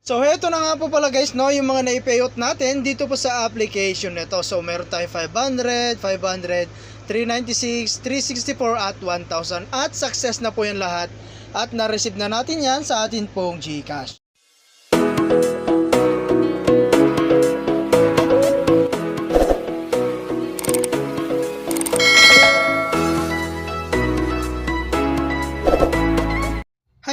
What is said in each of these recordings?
So heto na nga po pala guys, no, yung mga na-payout natin dito po sa application nito. So meron tayo 500, 500, 396, 364 at 1,000 at success na po yung lahat at na-receive na natin yan sa atin pong GCash.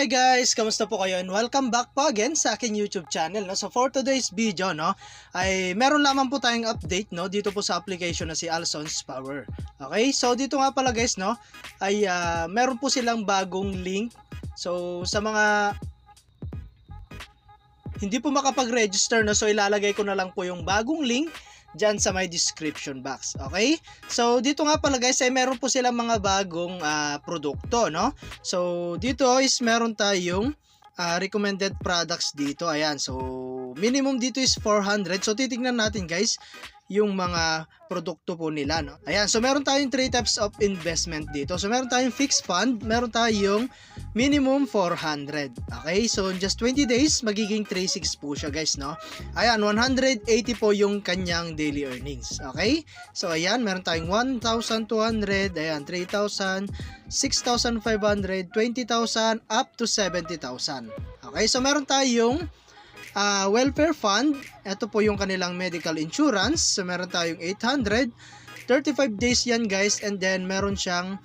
Hi guys! Kamusta po kayo? And welcome back po again sa aking YouTube channel. No? So for today's video, no, ay meron lamang po tayong update, no, dito po sa application na si Alson's Power. Okay? So dito nga pala guys, no, ay meron po silang bagong link. So sa mga hindi po makapag-register, no, so ilalagay ko na lang po yung bagong link dyan sa my description box. Okay? So, dito nga pala guys, ay meron po silang mga bagong produkto, no? So, dito is meron tayong recommended products dito. Ayan. So, minimum dito is 400. So, titignan natin guys yung mga produkto po nila, no? Ayan. So, meron tayong 3 types of investment dito. So, meron tayong fixed fund, meron tayong minimum 400. Okay? So, in just 20 days, magiging 3.6 po siya guys, no? Ayan, 180 po yung kanyang daily earnings. Okay? So, ayan, meron tayong 1,200, ayan, 3,000, 6,500, 20,000, up to 70,000. Okay? So, meron tayong welfare fund. Ito po yung kanilang medical insurance. So, meron tayong 800, 35 days yan guys, and then meron siyang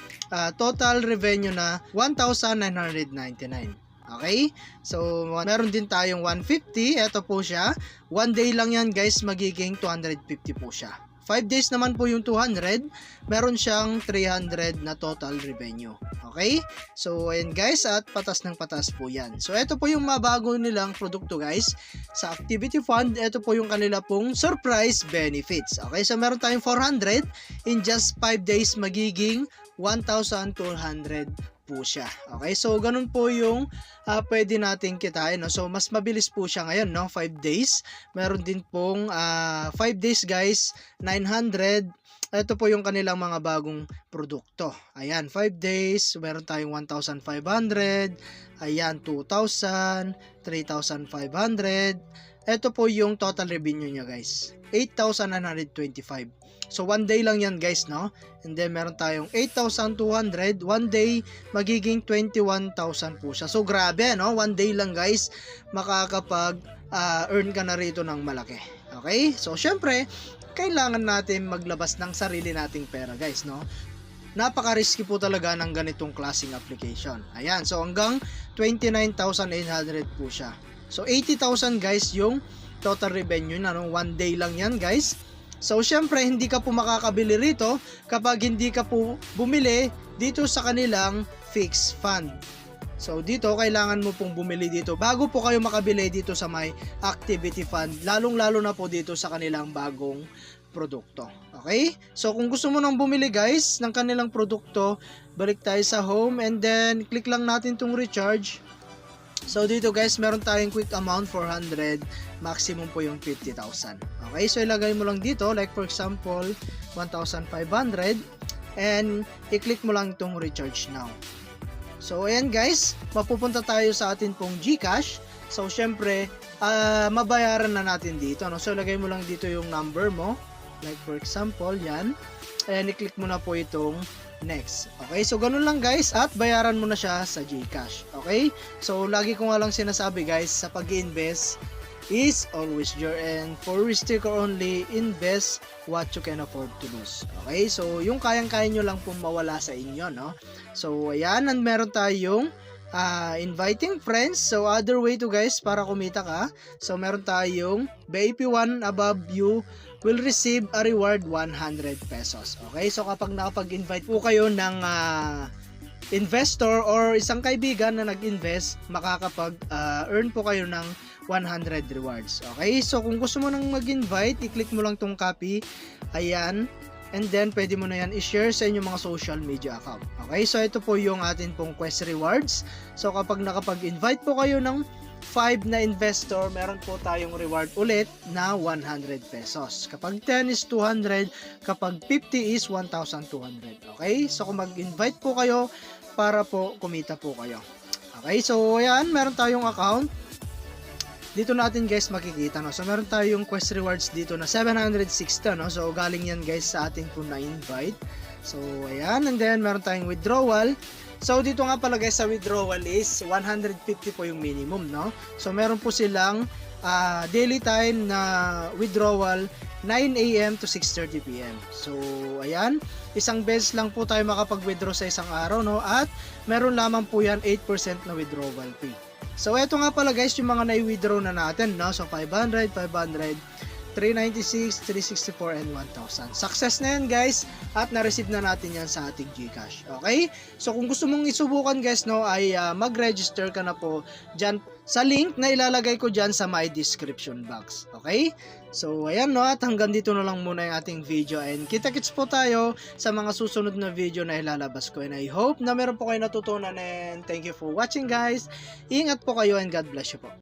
total revenue na 1,999. Okay? So, meron din tayong 150. Ito po siya. 1 day lang yan guys, magiging 250 po siya. 5 days naman po yung 200. Meron siyang 300 na total revenue. Okay? So, ayan guys, at patas ng patas po yan. So, ito po yung mabago nilang produkto guys. Sa activity fund, ito po yung kanila pong surprise benefits. Okay? So, meron tayong 400. In just 5 days, magiging 1,200 po siya. Okay? So, ganun po yung pwede nating kitain. No? So, mas mabilis po siya ngayon, no? 5 days. Meron din pong 5 days guys, 900. Ito po yung kanilang mga bagong produkto. Ayan, 5 days. Meron tayong 1,500. Ayan, 2,000, 3,500. Ito po yung total revenue niya guys. 8,925. So, 1 day lang yan guys, no? And then, meron tayong 8,200. 1 day, magiging 21,000 po siya. So, grabe, no? 1 day lang guys, makakapag-earn ka na rito ng malaki. Okay? So, syempre, kailangan natin maglabas ng sarili nating pera guys, no? Napaka-risky po talaga ng ganitong klaseng application. Ayan, so hanggang 29,800 po siya. So, 80,000 guys yung total revenue na, no? 1 day lang yan guys. So, syempre, hindi ka po makakabili rito kapag hindi ka po bumili dito sa kanilang fixed fund. So, dito, kailangan mo pong bumili dito bago po kayo makabili dito sa may activity fund. Lalong-lalo na po dito sa kanilang bagong produkto. Okay? So, kung gusto mo nang bumili guys ng kanilang produkto, balik tayo sa home and then click lang natin tong recharge. So, dito guys, meron tayong quick amount 400, maximum po yung 50,000. Okay, so ilagay mo lang dito, like for example, 1,500 and i-click mo lang itong recharge now. So, ayan guys, mapupunta tayo sa atin pong GCash. So, syempre, mabayaran na natin dito. No? So, ilagay mo lang dito yung number mo, like for example, yan. And i-click mo na po itong next. Okay, so ganun lang guys at bayaran mo na siya sa GCash. Okay, so lagi ko nga lang sinasabi guys, sa pag-invest is always your and for risk taker only, invest what you can afford to lose. Okay, so yung kayang-kaya nyo lang pong mawala sa inyo, no? So ayan, and meron tayong inviting friends. So other way to guys para kumita ka. So meron tayong BIP1 above you will receive a reward 100 pesos. Okay, so kapag nakapag-invite po kayo ng investor or isang kaibigan na nag-invest, makakapag-earn po kayo ng 100 rewards. Okay, so kung gusto mo nang mag-invite, i-click mo lang tong copy. Ayan. And then, pwede mo na yan i-share sa inyong mga social media account. Okay, so ito po yung atin pong quest rewards. So kapag nakapag-invite po kayo ng 5 na investor, meron po tayong reward ulit na 100 pesos. Kapag 10 is 200, kapag 50 is 1,200. Okay? So, kung mag-invite po kayo, para po kumita po kayo. Okay? So, ayan, meron tayong account. dito natin guys makikita, no. So meron tayong quest rewards dito na 760, no. So galing yan guys sa ating po na invite. So ayan, and then meron tayong withdrawal. So dito nga pala guys sa withdrawal is 150 po yung minimum, no. So meron po silang daily time na withdrawal 9 AM to 6:30 PM. So ayan, isang beses lang po tayo makapag-withdraw sa isang araw, no, at meron lamang po yan 8% na withdrawal fee. So eto nga pala guys yung mga na-withdraw na natin, no. So 500, 500, 396, 364, and 1,000. Success na yan guys, at na-receive na natin yan sa ating GCash. Okay? So kung gusto mong isubukan guys, no, ay mag-register ka na po dyan sa link na ilalagay ko dyan sa my description box. Okay? So ayan, no, at hanggang dito na lang muna yung ating video, and kita-kits po tayo sa mga susunod na video na ilalabas ko, and I hope na meron po kayo natutunan, and thank you for watching guys. Ingat po kayo and God bless you po.